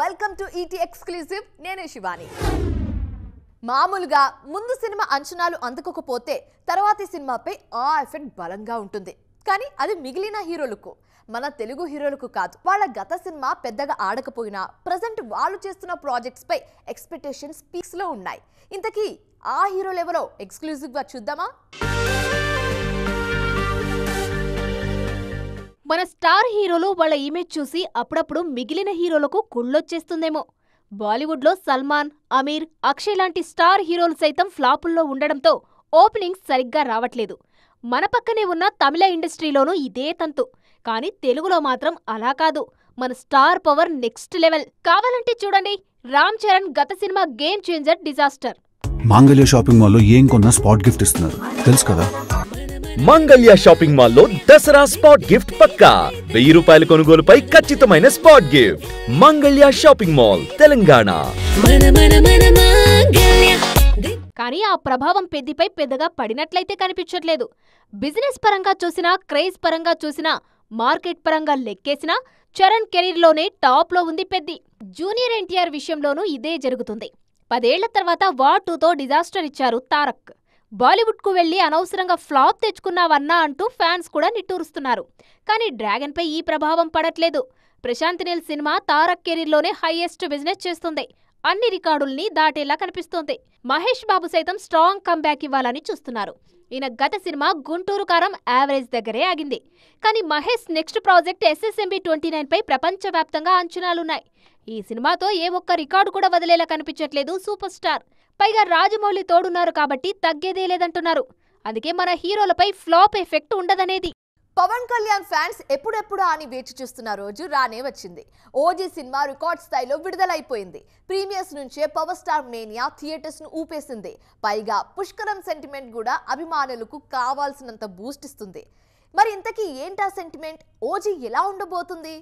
Welcome to ET exclusive. నేను శివాని. మామూలుగా ముందు సినిమా అంచనాలు అందుకోకపోతే తర్వాతి సినిమాపై ఆ ఎఫెక్ట్ బలంగా ఉంటుంది. కానీ అది మిగిలిన హీరోలకు, మన తెలుగు హీరోలకు కాదు. వాళ్ళ గత సినిమా పెద్దగా ఆడకపోయినా ప్రెజెంట్ వాళ్ళు చేస్తున్న ప్రాజెక్ట్స్ పై ఎక్స్పెక్టేషన్స్ పీక్స్ లో ఉన్నాయి. ఇంతకీ ఆ హీరోలు ఎవరో ఎక్స్క్లూజివ్ గా చూద్దామా? మన స్టార్ హీరోలు వాళ్ళ ఇమేజ్ చూసి అప్పుడప్పుడు మిగిలిన హీరోలకు కుళ్ళొచ్చేస్తుందేమో. బాలీవుడ్లో సల్మాన్, అమీర్, అక్షయ్ లాంటి స్టార్ హీరోలు సైతం ఫ్లాపుల్లో ఉండడంతో ఓపెనింగ్స్ సరిగ్గా రావట్లేదు. మన పక్కనే ఉన్న తమిళ ఇండస్ట్రీలోనూ ఇదే తంతు. కానీ తెలుగులో మాత్రం అలా కాదు. మన స్టార్ పవర్ నెక్స్ట్ లెవెల్. కావాలంటే చూడండి, రామ్ చరణ్ గత సినిమా గేమ్ చేంజర్ డిజాస్టర్. మాంగళ్య షాపింగ్ మాల్లో ఏం కొన్నా స్పాట్ గిఫ్ట్ ఇస్తున్నారు, తెలుసు కదా? మంగళ్య షాపింగ్ మాల్లో దసరా స్పాట్ గిఫ్ట్ పక్కా. 1000 రూపాయల కొనుగోలుపై ఖచ్చితమైన spot gift. Mangalya shopping mall, Telangana. కానీ ఆ ప్రభావం పెద్దిపై పెద్దగా పడినట్లయితే కనిపించట్లేదు. బిజినెస్ పరంగా చూసినా, క్రేజ్ పరంగా చూసినా, మార్కెట్ పరంగా లెక్కేసినా చరణ్ కెరీర్లోనే టాప్లో ఉంది పెద్ది. జూనియర్ ఎన్టీఆర్ విషయంలోనూ ఇదే జరుగుతుంది. 10 ఏళ్ల తర్వాత వార్ 2తో డిజాస్టర్ ఇచ్చారు తారక్. బాలీవుడ్కు వెళ్లి అనవసరంగా ఫ్లాప్ తెచ్చుకున్నావన్నా అంటూ ఫ్యాన్స్ కూడా నిట్టూరుస్తున్నారు. కానీ డ్రాగన్పై ఈ ప్రభావం పడట్లేదు. ప్రశాంత్ నీల్ సినిమా తారక్ కెరీర్లోనే హైయెస్ట్ బిజినెస్ చేస్తుంది. అన్ని రికార్డుల్ని దాటేలా కనిపిస్తోంది. మహేష్ బాబు సైతం స్ట్రాంగ్ కంబ్యాక్ ఇవ్వాలని చూస్తున్నారు. ఈయన గత సినిమా గుంటూరు కారం యావరేజ్ దగ్గరే ఆగింది. కానీ మహేష్ నెక్స్ట్ ప్రాజెక్ట్ SSMB 29 పై ప్రపంచవ్యాప్తంగా అంచనాలున్నాయి. ఈ సినిమాతో ఏ ఒక్క రికార్డు కూడా వదిలేలా కనిపించట్లేదు సూపర్ స్టార్. పైగా రాజమౌళి తోడున్నారు కాబట్టి తగ్గేదే లేదంటున్నారు. అందుకే మన హీరోలపై ఫ్లాప్ ఎఫెక్ట్ ఉండదనేది. పవన్ కళ్యాణ్ ఫ్యాన్స్ ఎప్పుడెప్పుడా అని వేచి చూస్తున్న రోజు రానే వచ్చింది. ఓజీ సినిమా రికార్డ్ స్థాయిలో విడుదలైపోయింది. ప్రీమియర్స్ నుంచే పవర్ స్టార్ మేనియా థియేటర్స్ ను ఊపేసింది. పైగా పుష్కరం సెంటిమెంట్ కూడా అభిమానులకు కావాల్సినంత బూస్ట్ ఇస్తుంది. మరి ఇంతకీ ఏంటా సెంటిమెంట్? ఓజీ ఎలా ఉండబోతుంది?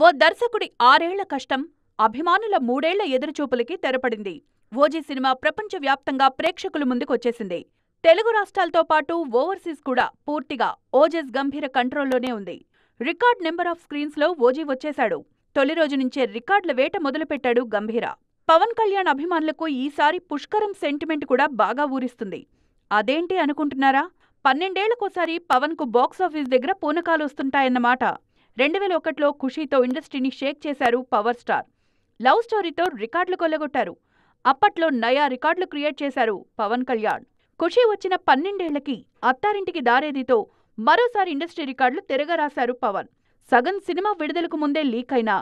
ఓ దర్శకుడి 6 ఏళ్ల కష్టం, అభిమానుల 3 ఏళ్ల ఎదురుచూపులకి తెరపడింది. ఓజీ సినిమా ప్రపంచవ్యాప్తంగా ప్రేక్షకుల ముందుకొచ్చేసింది. తెలుగు రాష్ట్రాలతో పాటు ఓవర్సీస్ కూడా పూర్తిగా ఓజెస్ గంభీర కంట్రోల్లోనే ఉంది. రికార్డ్ నెంబర్ ఆఫ్ స్క్రీన్స్లో ఓజీ వచ్చేశాడు. తొలి రోజు నుంచే రికార్డుల వేట మొదలుపెట్టాడు గంభీర. పవన్ కళ్యాణ్ అభిమానులకు ఈసారి పుష్కరం సెంటిమెంట్ కూడా బాగా ఊరిస్తుంది. అదేంటి అనుకుంటున్నారా? 12 ఏళ్లకోసారి పవన్కు బాక్సాఫీస్ దగ్గర పూనకాలు వస్తుంటాయన్నమాట. 2001లో ఖుషీతో ఇండస్ట్రీని షేక్ చేశారు పవర్ స్టార్. లవ్ స్టోరీతో రికార్డులు కొల్లగొట్టారు. అప్పట్లో నయా రికార్డులు క్రియేట్ చేశారు పవన్ కళ్యాణ్. ఖుషీ వచ్చిన 12 ఏళ్లకి అత్తారింటికి దారేదితో మరోసారి ఇండస్ట్రీ రికార్డులు తిరగరాశారు పవన్. సగం సినిమా విడుదలకు ముందే లీక్ అయిన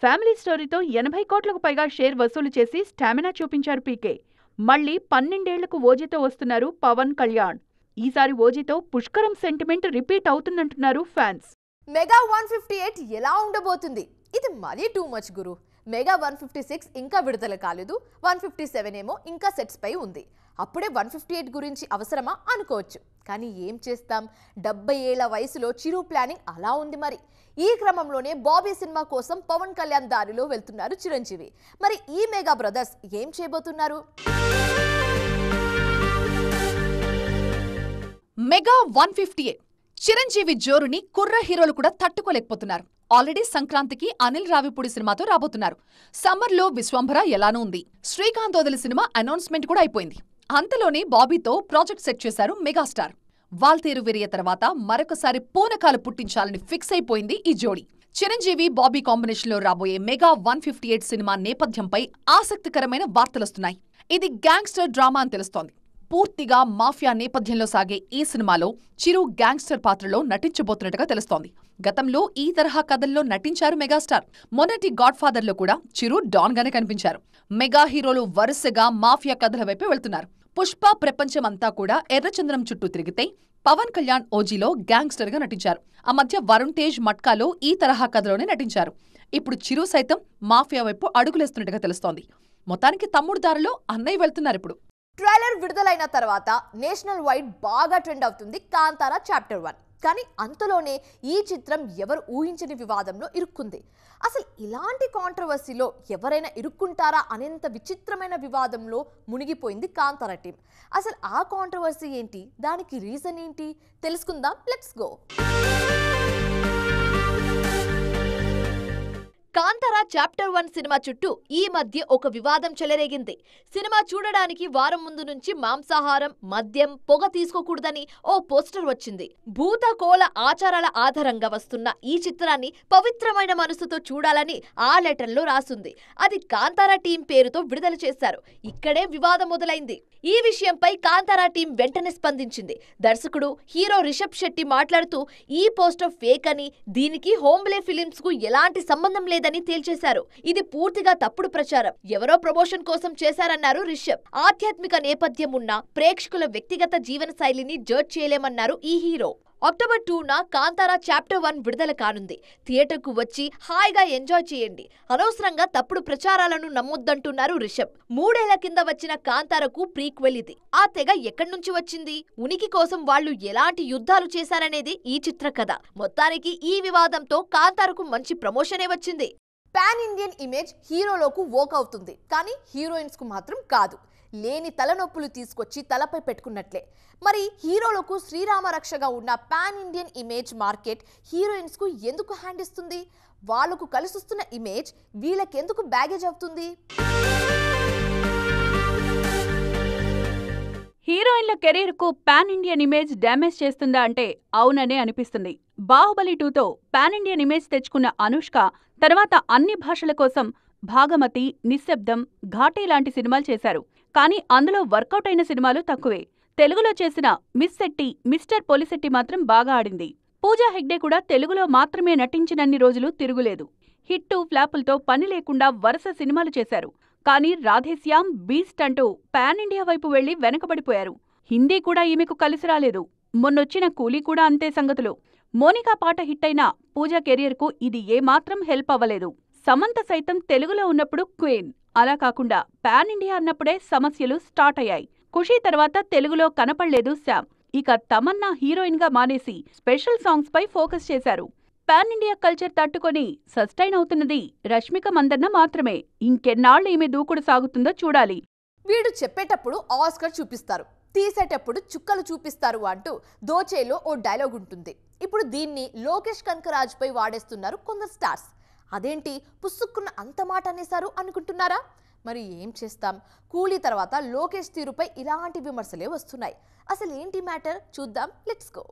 ఫ్యామిలీ స్టోరీతో 80 కోట్లకు పైగా షేర్ వసూలు చేసి స్టామినా చూపించారు పీకే. మళ్లీ 12 ఏళ్లకు ఓజీతో వస్తున్నారు పవన్ కళ్యాణ్. ఈసారి ఓజీతో పుష్కరం సెంటిమెంట్ రిపీట్ అవుతుందంటున్నారు ఫ్యాన్స్. మెగా 158 ఎలా ఉండబోతుంది? ఇది మరీ టూ మచ్ గురు. మెగా 156 ఇంకా విడుదల కాలేదు. 157 ఏమో ఇంకా సెట్స్ పై ఉంది. అప్పుడే 158 గురించి అవసరమా అనుకోవచ్చు. కానీ ఏం చేస్తాం, 70 ఏళ్ల వయసులో చిరు ప్లానింగ్ అలా ఉంది. మరి ఈ క్రమంలోనే బాబీ సినిమా కోసం పవన్ కళ్యాణ్ దారిలో వెళ్తున్నారు చిరంజీవి. మరి ఈ మెగా బ్రదర్స్ ఏం చేయబోతున్నారు? మెగా 158 చిరంజీవి జోరుని కుర్ర హీరోలు కూడా తట్టుకోలేకపోతున్నారు. ఆల్రెడీ సంక్రాంతికి అనిల్ రావిపూడి సినిమాతో రాబోతున్నారు. సమ్మర్లో విశ్వంభర ఎలానూ ఉంది. శ్రీకాంత్ వదిలి సినిమా అనౌన్స్మెంట్ కూడా అయిపోయింది. అంతలోనే బాబీతో ప్రాజెక్ట్ సెట్ చేశారు మెగాస్టార్. వాల్తేరు వీరయ్య తర్వాత మరొకసారి పూనకాలు పుట్టించాలని ఫిక్స్ అయిపోయింది ఈ జోడీ. చిరంజీవి బాబీ కాంబినేషన్లో రాబోయే మెగా 158 సినిమా నేపథ్యంపై ఆసక్తికరమైన వార్తలొస్తున్నాయి. ఇది గ్యాంగ్స్టర్ డ్రామా అని తెలుస్తోంది. పూర్తిగా మాఫియా నేపథ్యంలో సాగే ఈ సినిమాలో చిరు గ్యాంగ్స్టర్ పాత్రలో నటించబోతున్నట్టుగా తెలుస్తోంది. గతంలో ఈ తరహా కథల్లో నటించారు మెగాస్టార్. మొదటి గాడ్ ఫాదర్లో కూడా చిరు డాన్ గానే కనిపించారు. మెగా హీరోలు వరుసగా మాఫియా కథల వైపే వెళ్తున్నారు. పుష్ప ప్రపంచమంతా కూడా ఎర్రచంద్రం చుట్టూ తిరిగితే పవన్ కళ్యాణ్ ఓజీలో గ్యాంగ్స్టర్ గా నటించారు. ఆ మధ్య వరుణ్ తేజ్ మట్కాలో ఈ తరహా కథలోనే నటించారు. ఇప్పుడు చిరు సైతం మాఫియా వైపు అడుగులేస్తున్నట్టుగా తెలుస్తోంది. మొత్తానికి తమ్ముడు దారిలో అన్నయ్య వెళ్తున్నారు ఇప్పుడు. ట్రైలర్ విడుదలైన తర్వాత నేషనల్ వైడ్ బాగా ట్రెండ్ అవుతుంది కాంతారా చాప్టర్ 1. కానీ అంతలోనే ఈ చిత్రం ఎవరు ఊహించని వివాదంలో ఇరుక్కుంది. అసలు ఇలాంటి కాంట్రవర్సీలో ఎవరైనా ఇరుక్కుంటారా అనేంత విచిత్రమైన వివాదంలో మునిగిపోయింది కాంతారా టీం. అసలు ఆ కాంట్రవర్సీ ఏంటి, దానికి రీజన్ ఏంటి తెలుసుకుందాం. Let's go. చాప్టర్ 1 సినిమా చుట్టూ ఈ మధ్య ఒక వివాదం చెలరేగింది. సినిమా చూడడానికి వారం ముందు నుంచి మాంసాహారం, మద్యం, పొగ తీసుకోకూడదని ఓ పోస్టర్ వచ్చింది. భూతకోళ ఆచారాల ఆధారంగా వస్తున్న ఈ చిత్రాన్ని పవిత్రమైన మనసుతో చూడాలని ఆ లెటర్లో రాసుంది. అది కాంతారా టీం పేరుతో విడుదల చేశారు. ఇక్కడే వివాదం మొదలైంది. ఈ విషయంపై కాంతారా టీం వెంటనే స్పందించింది. దర్శకుడు హీరో రిషబ్ శెట్టి మాట్లాడుతూ ఈ పోస్టర్ ఫేక్ అని, దీనికి హోమ్లే ఫిలిమ్స్ కు ఎలాంటి సంబంధం లేదని తేల్చేశారు. ఇది పూర్తిగా తప్పుడు ప్రచారం, ఎవరో ప్రమోషన్ కోసం చేశారన్నారు రిషబ్. ఆధ్యాత్మిక నేపథ్యం ఉన్న ప్రేక్షకుల వ్యక్తిగత జీవన శైలిని జడ్జ్ చేయలేమన్నారు ఈ హీరో. అక్టోబర్ 2న కాంతారా చాప్టర్ 1 విడుదల కానుంది. థియేటర్కు వచ్చి హాయిగా ఎంజాయ్ చేయండి. అనవసరంగా తప్పుడు ప్రచారాలను నమ్మొద్దంటున్నారు రిషబ్. 3 ఏళ్ల కింద వచ్చిన కాంతారకు ప్రీక్వెల్ ఇది. ఆ తెగ ఎక్కడి నుంచి వచ్చింది, ఉనికి కోసం వాళ్ళు ఎలాంటి యుద్ధాలు చేశారనేది ఈ చిత్ర కథ. మొత్తానికి ఈ వివాదంతో కాంతారకు మంచి ప్రమోషనే వచ్చింది. పాన్ ఇండియన్ ఇమేజ్ హీరోలకు వర్క్ అవుతుంది, కానీ హీరోయిన్స్ కు మాత్రం కాదు. లేని తలనొప్పులు తీసుకొచ్చి తలపై పెట్టుకున్నట్లే. మరి హీరోలకు శ్రీరామ రక్షగా ఉన్న pan Indian image market heroines కు ఎందుకు హ్యాండ్ ఇస్తుంది? వాళ్లకు కలిసొస్తున్న ఇమేజ్ వీళ్ళకెందుకు బ్యాగేజ్ అవుతుంది? హీరోయిన్ల కెరీర్ కు పాన్ ఇండియన్ ఇమేజ్ డ్యామేజ్ చేస్తుందా అంటే అవుననే అనిపిస్తుంది. బాహుబలి 2తో పాన్ ఇండియన్ ఇమేజ్ తెచ్చుకున్న అనుష్క తర్వాత అన్ని భాషల కోసం భాగమతి, నిశ్శబ్దం, ఘాటీ లాంటి సినిమాలు చేశారు. కానీ అందులో వర్కౌట్ అయిన సినిమాలు తక్కువే. తెలుగులో చేసిన మిస్ శెట్టి, మిస్టర్ పొలిశెట్టి మాత్రం బాగా ఆడింది. పూజా హెగ్డే కూడా తెలుగులో మాత్రమే నటించినన్ని రోజులు తిరుగులేదు. హిట్టు, ఫ్లాపులతో పని లేకుండా వరుస సినిమాలు చేశారు. కానీ రాధేశ్యామ్, బీస్ట్ అంటూ పాన్ ఇండియా వైపు వెళ్లి వెనకబడిపోయారు. హిందీ కూడా ఈమెకు కలిసి రాలేదు. మొన్నొచ్చిన కూలీ కూడా అంతే సంగతులు. మోనికా పాట హిట్ అయిన పూజా కెరియర్కు ఇది ఏమాత్రం హెల్ప్ అవ్వలేదు. సమంత సైతం తెలుగులో ఉన్నప్పుడు క్వీన్, అలా కాకుండా పాన్ ఇండియా అన్నప్పుడే సమస్యలు స్టార్ట్ అయ్యాయి. ఖుషీ తర్వాత తెలుగులో కనపడలేదు శ్యామ్. ఇక తమన్నా హీరోయిన్ గా మానేసి స్పెషల్ సాంగ్స్ పై ఫోకస్ చేశారు. పాన్ ఇండియా కల్చర్ తట్టుకొని సస్టైన్ అవుతున్నది రష్మిక మందన్న మాత్రమే. ఇంకెన్నాళ్లు ఈమె దూకుడు సాగుతుందో చూడాలి. వీడు చెప్పేటప్పుడు ఆస్కర్ చూపిస్తారు, తీసేటప్పుడు చుక్కలు చూపిస్తారు అంటూ దోచేలో ఓ డైలాగ్ ఉంటుంది. ఇప్పుడు దీన్ని లోకేష్ కనకరాజ్ పై వాడేస్తున్నారు కొందరు స్టార్స్. అదేంటి పుసుక్కున్న అంత మాట అనేశారు అనుకుంటున్నారా? మరి ఏం చేస్తాం, కూలీ తర్వాత లోకేష్ తీరుపై ఇలాంటి విమర్శలే వస్తున్నాయి. అసలు ఏంటి మ్యాటర్ చూద్దాం, let's go.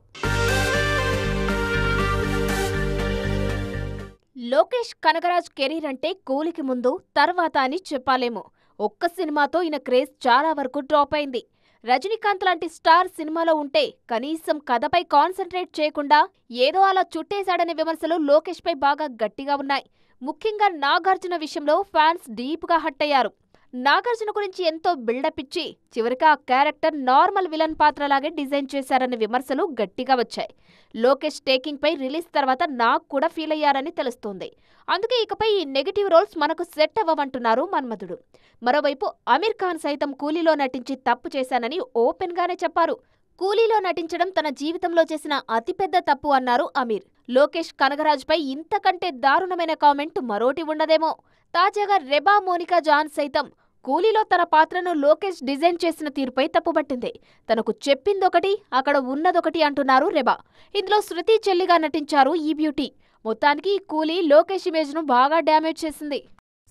Lokesh Kanagaraj career అంటే కూలికి ముందు తర్వాత అని చెప్పాలేమో. ఒక్క సినిమాతో ఈయన క్రేజ్ చాలా వరకు డ్రాప్ అయింది. రజనీకాంత్ లాంటి స్టార్ సినిమాలో ఉంటే కనీసం కథపై కాన్సంట్రేట్ చేయకుండా ఏదో అలా చుట్టేశాడనే విమర్శలు లోకేష్ పై బాగా గట్టిగా ఉన్నాయి. ముఖ్యంగా నాగార్జున విషయంలో ఫ్యాన్స్ డీప్గా హట్ అయ్యారు. నాగార్జున గురించి ఎంతో బిల్డప్ ఇచ్చి చివరికి ఆ క్యారెక్టర్ నార్మల్ విలన్ పాత్రలాగే డిజైన్ చేశారనే విమర్శలు గట్టిగా వచ్చాయి. లోకేష్ టేకింగ్ పై రిలీజ్ తర్వాత నాకు కూడా ఫీల్ అయ్యారని తెలుస్తోంది. అందుకే ఇకపై ఈ నెగటివ్ రోల్స్ మనకు సెట్ అవ్వమంటున్నారు మన్మధుడు. మరోవైపు అమీర్ ఖాన్ సైతం కూలీలో నటించి తప్పు చేశానని ఓపెన్ గానే చెప్పారు. కూలీలో నటించడం తన జీవితంలో చేసిన అతిపెద్ద తప్పు అన్నారు అమీర్. లోకేష్ కనగరాజ్ పై ఇంతకంటే దారుణమైన కామెంట్ మరోటి ఉండదేమో. తాజాగా రెబా మోనికా జాన్ సైతం కూలీలో తన పాత్రను లోకేష్ డిజైన్ చేసిన తీరుపై తప్పుపట్టింది. తనకు చెప్పిందొకటి, అక్కడ ఉన్నదొకటి అంటున్నారు రెబా. ఇందులో శృతి చెల్లిగా నటించారు ఈ బ్యూటీ. మొత్తానికి కూలీ లోకేష్ ఇమేజ్ ను బాగా డ్యామేజ్ చేసింది.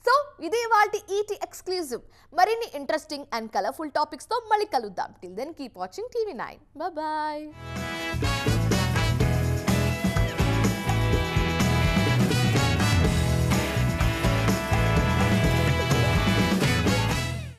సో ఇదే వాల్టి ఈటీ ఎక్స్క్లూజివ్. మరిన్ని ఇంట్రెస్టింగ్ అండ్ కలర్ఫుల్ టాపిక్స్ తో మళ్ళీ కలుద్దాం. Till then keep watching TV 9. Bye.